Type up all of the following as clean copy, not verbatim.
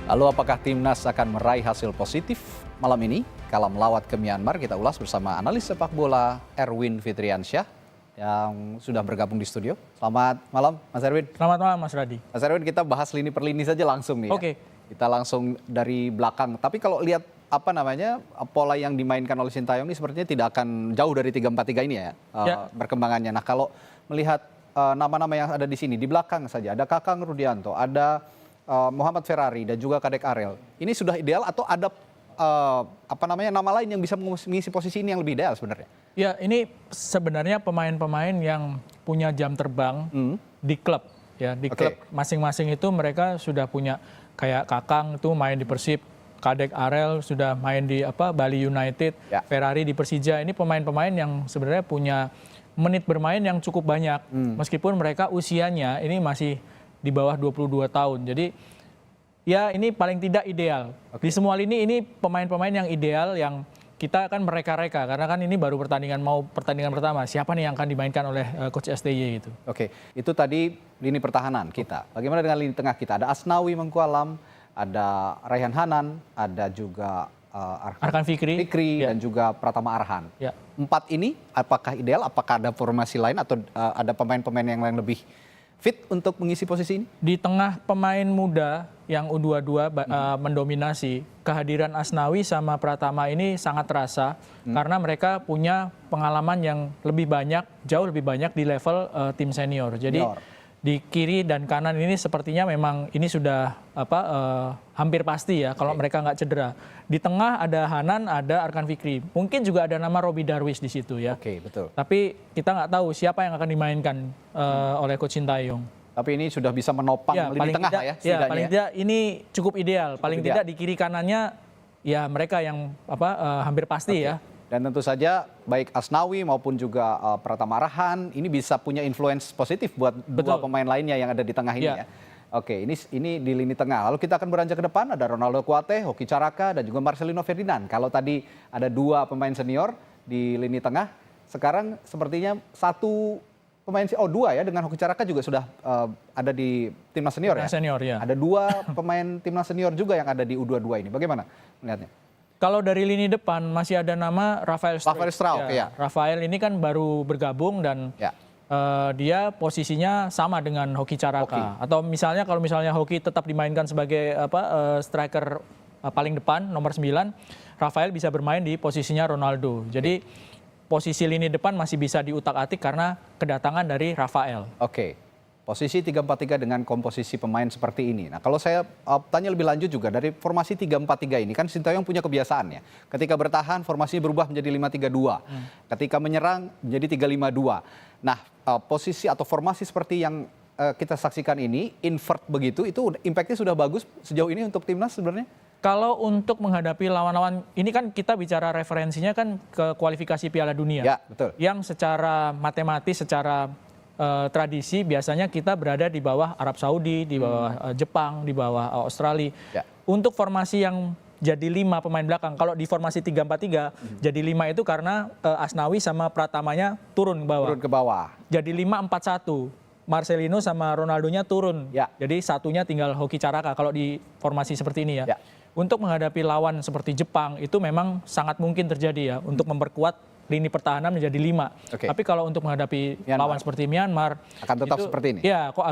Lalu apakah timnas akan meraih hasil positif malam ini kala melawat ke Myanmar? Kita ulas bersama analis sepak bola Erwin Fitriansyah yang sudah bergabung di studio. Selamat malam Mas Erwin. Selamat malam Mas Radi. Mas Erwin, kita bahas lini per lini saja langsung nih. Oke. Kita langsung dari belakang. Tapi kalau lihat pola yang dimainkan oleh Sintayong ini sepertinya tidak akan jauh dari 3-4-3 ini ya, perkembangannya. Nah, kalau melihat nama-nama yang ada di sini di belakang saja ada Kakang Rudianto, ada Muhammad Ferrari dan juga Kadek Arel. Ini sudah ideal atau ada nama lain yang bisa mengisi posisi ini yang lebih ideal sebenarnya? Ya, ini sebenarnya pemain-pemain yang punya jam terbang di klub ya, di klub masing-masing itu mereka sudah punya, kayak Kakang itu main di Persib, Kadek Arel sudah main di Bali United, Ferrari di Persija. Ini pemain-pemain yang sebenarnya punya menit bermain yang cukup banyak. Meskipun mereka usianya ini masih di bawah 22 tahun. Jadi ya ini paling tidak ideal. Di semua lini ini pemain-pemain yang ideal yang kita akan mereka-reka. Karena kan ini baru pertandingan pertama. Siapa nih yang akan dimainkan oleh Coach STY itu. Oke, itu tadi lini pertahanan kita. Bagaimana dengan lini tengah kita? Ada Asnawi Mangkualam, ada Raihan Hanan, ada juga Arkan Fikri dan juga Pratama Arhan. Ya. 4 ini apakah ideal? Apakah ada formasi lain atau ada pemain-pemain yang lain lebih fit untuk mengisi posisi ini? Di tengah pemain muda yang U22 mendominasi, kehadiran Asnawi sama Pratama ini sangat terasa karena mereka punya pengalaman yang jauh lebih banyak di level tim senior. Jadi di kiri dan kanan ini sepertinya memang ini sudah hampir pasti ya kalau mereka nggak cedera. Di tengah ada Hanan, ada Arkan Fikri. Mungkin juga ada nama Robi Darwis di situ ya. Oke, betul. Tapi kita nggak tahu siapa yang akan dimainkan oleh Coach Sintayong. Tapi ini sudah bisa menopang lini tengah tidak, ya. Paling tidak ini cukup ideal. Paling tidak di kiri kanannya ya mereka yang hampir pasti ya. Dan tentu saja baik Asnawi maupun juga Pratama Arhan ini bisa punya influence positif buat dua pemain lainnya yang ada di tengah ini ya. Oke, ini di lini tengah. Lalu kita akan beranjak ke depan, ada Ronaldo Kuate, Hoki Caraka, dan juga Marcelino Ferdinand. Kalau tadi ada 2 pemain senior di lini tengah, sekarang sepertinya 1 pemain 2 ya, dengan Hoki Caraka juga sudah ada di timnas senior ya? Senior ya. Ada 2 pemain timnas senior juga yang ada di U22 ini. Bagaimana melihatnya? Kalau dari lini depan masih ada nama Rafael Struijk. Rafael ini kan baru bergabung dan dia posisinya sama dengan Hoki Caraka. Atau misalnya kalau misalnya Hoki tetap dimainkan sebagai striker paling depan nomor 9, Rafael bisa bermain di posisinya Ronaldo. Jadi posisi lini depan masih bisa diutak-atik karena kedatangan dari Rafael. Posisi 3-4-3 dengan komposisi pemain seperti ini. Nah, kalau saya tanya lebih lanjut juga dari formasi 3-4-3 ini, kan Sintayong punya kebiasaannya. Ketika bertahan, formasinya berubah menjadi 5-3-2. Ketika menyerang, menjadi 3-5-2. Nah, posisi atau formasi seperti yang kita saksikan ini, invert begitu, itu impactnya sudah bagus sejauh ini untuk timnas sebenarnya? Kalau untuk menghadapi lawan-lawan, ini kan kita bicara referensinya kan ke kualifikasi Piala Dunia. Ya, betul. Yang secara matematis, secara tradisi biasanya kita berada di bawah Arab Saudi, di bawah Jepang, di bawah Australia. Untuk formasi yang jadi 5 pemain belakang, kalau di formasi 3-4-3 jadi 5 itu karena Asnawi sama Pratamanya turun ke bawah. Jadi 5-4-1. Marcelino sama Ronaldonya turun. Jadi satunya tinggal Hoki Caraka kalau di formasi seperti ini ya. Untuk menghadapi lawan seperti Jepang itu memang sangat mungkin terjadi ya untuk memperkuat lini pertahanan menjadi 5. Tapi kalau untuk menghadapi lawan seperti Myanmar akan tetap seperti ini. Ya, kok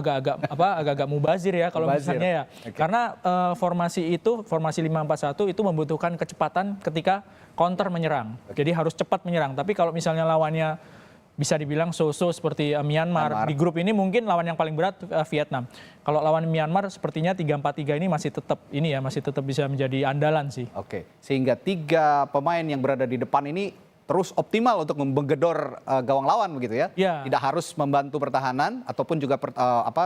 agak mubazir ya kalau misalnya ya. Karena formasi 5-4-1 itu membutuhkan kecepatan ketika counter menyerang. Jadi harus cepat menyerang. Tapi kalau misalnya lawannya bisa dibilang so-so seperti Myanmar. Di grup ini mungkin lawan yang paling berat Vietnam. Kalau lawan Myanmar sepertinya 3-4-3 ini masih tetap bisa menjadi andalan sih. Sehingga 3 pemain yang berada di depan ini terus optimal untuk menggedor gawang lawan begitu ya? Tidak harus membantu pertahanan ataupun juga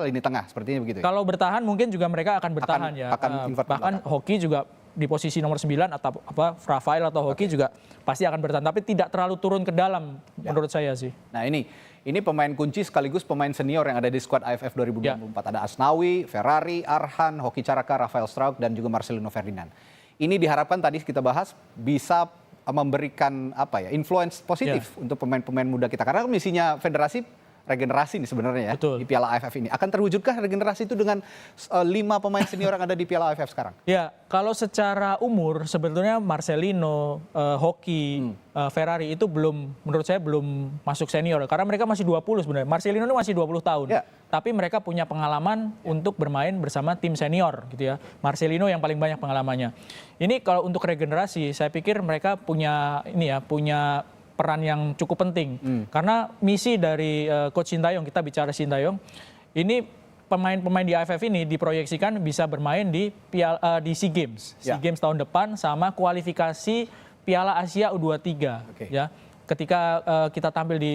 lini tengah sepertinya begitu. Kalau bertahan mungkin juga mereka akan bertahan ya. Bahkan Hoki juga di posisi nomor 9 atau Rafael atau Hoki juga pasti akan bertahan, tapi tidak terlalu turun ke dalam menurut saya sih. Nah, ini pemain kunci sekaligus pemain senior yang ada di skuad AFF 2024. Ada Asnawi, Ferrari, Arhan, Hoki Caraka, Rafael Struijk dan juga Marcelino Ferdinand. Ini diharapkan tadi kita bahas bisa memberikan influence positif untuk pemain-pemain muda kita, karena misinya federasi regenerasi nih sebenarnya ya Betul. di Piala AFF ini. Akan terwujudkah regenerasi itu dengan 5 pemain senior yang ada di Piala AFF sekarang? Ya, kalau secara umur sebetulnya Marcelino, Hoki, Ferrari itu menurut saya belum masuk senior karena mereka masih 20 sebenarnya. Marcelino ini masih 20 tahun. Ya. Tapi mereka punya pengalaman untuk bermain bersama tim senior gitu ya. Marcelino yang paling banyak pengalamannya. Ini kalau untuk regenerasi saya pikir mereka punya peran yang cukup penting. Karena misi dari Coach Sintayong, kita bicara Sintayong, ini pemain-pemain di AFF ini diproyeksikan bisa bermain di SEA Games. SEA Games tahun depan sama kualifikasi Piala Asia U23 ya. Ketika kita tampil di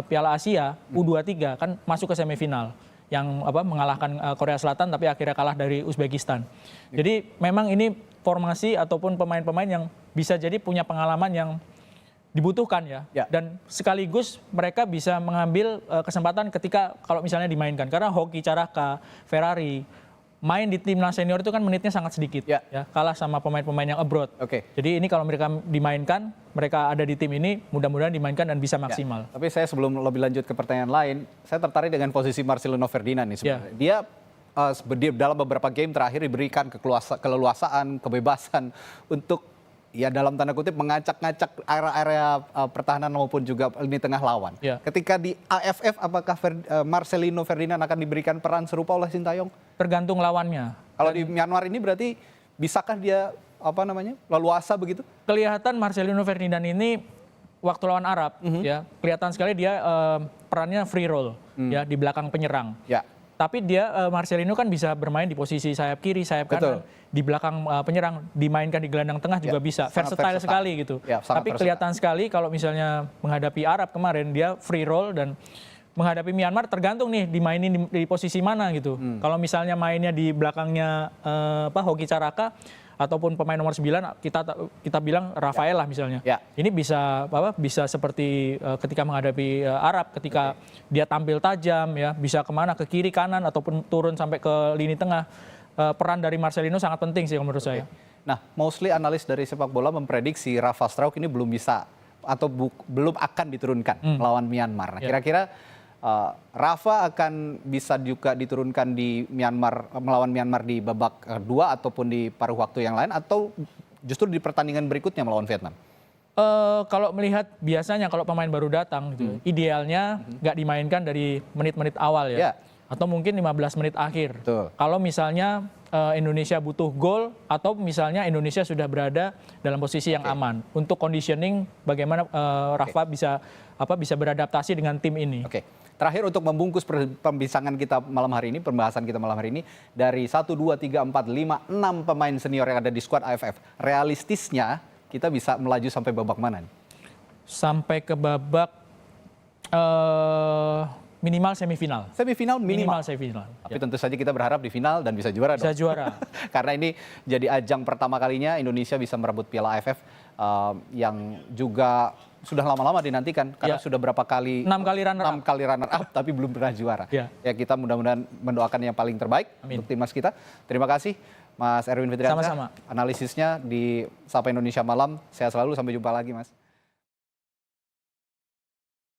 Piala Asia U23 kan masuk ke semifinal yang mengalahkan Korea Selatan tapi akhirnya kalah dari Uzbekistan. Jadi memang ini formasi ataupun pemain-pemain yang bisa jadi punya pengalaman yang dibutuhkan ya. Dan sekaligus mereka bisa mengambil kesempatan ketika kalau misalnya dimainkan. Karena Hoki Caraka, Ferrari, main di timnas senior itu kan menitnya sangat sedikit. Ya, kalah sama pemain-pemain yang abroad. Jadi ini kalau mereka dimainkan, mereka ada di tim ini, mudah-mudahan dimainkan dan bisa maksimal. Tapi saya sebelum lebih lanjut ke pertanyaan lain, saya tertarik dengan posisi Marcelino Ferdinand nih sebenarnya. Dia dalam beberapa game terakhir diberikan keleluasaan, kebebasan untuk dalam tanda kutip mengacak-ngacak area-area pertahanan maupun juga lini tengah lawan. Ketika di AFF apakah Marcelino Ferdinand akan diberikan peran serupa oleh Sintayong? Tergantung lawannya. Kalau di Myanmar ini berarti bisakah dia leluasa begitu? Kelihatan Marcelino Ferdinand ini waktu lawan Arab ya, kelihatan sekali dia perannya free roll ya di belakang penyerang. Tapi dia Marcelino kan bisa bermain di posisi sayap kiri, sayap kanan, di belakang penyerang, dimainkan di gelandang tengah juga bisa. Versatile sekali gitu. Tapi kelihatan sekali kalau misalnya menghadapi Arab kemarin dia free roll dan menghadapi Myanmar tergantung nih dimainin di posisi mana gitu. Kalau misalnya mainnya di belakangnya Hoki Caraka ataupun pemain nomor 9 kita bilang Rafael lah misalnya. Ini bisa seperti ketika menghadapi Arab ketika dia tampil tajam ya, bisa kemana ke kiri kanan ataupun turun sampai ke lini tengah. Peran dari Marcelino sangat penting sih menurut saya. Nah, mostly analis dari sepak bola memprediksi Rafa Strauk ini belum bisa atau belum akan diturunkan melawan Myanmar. Nah, kira-kira Rafa akan bisa juga diturunkan di Myanmar, melawan Myanmar di babak kedua ataupun di paruh waktu yang lain atau justru di pertandingan berikutnya melawan Vietnam? Kalau melihat biasanya kalau pemain baru datang gitu, idealnya nggak dimainkan dari menit-menit awal ya. Atau mungkin 15 menit akhir. Kalau misalnya Indonesia butuh gol atau misalnya Indonesia sudah berada dalam posisi yang aman. Untuk conditioning bagaimana Rafa bisa beradaptasi dengan tim ini. Terakhir untuk membungkus pembahasan kita malam hari ini, dari 1, 2, 3, 4, 5, 6 pemain senior yang ada di skuad AFF, realistisnya kita bisa melaju sampai babak mana? Sampai ke babak minimal semifinal. Minimal semifinal. Tapi tentu saja kita berharap di final dan bisa juara dong. Bisa juara. Karena ini jadi ajang pertama kalinya Indonesia bisa merebut Piala AFF yang juga sudah lama-lama dinantikan karena sudah berapa kali 6 kali runner up tapi belum pernah juara. Ya kita mudah-mudahan mendoakan yang paling terbaik untuk timnas kita. Terima kasih Mas Erwin Fitriansyah. Sama-sama. Analisisnya di Sapa Indonesia Malam. Sehat selalu, sampai jumpa lagi Mas.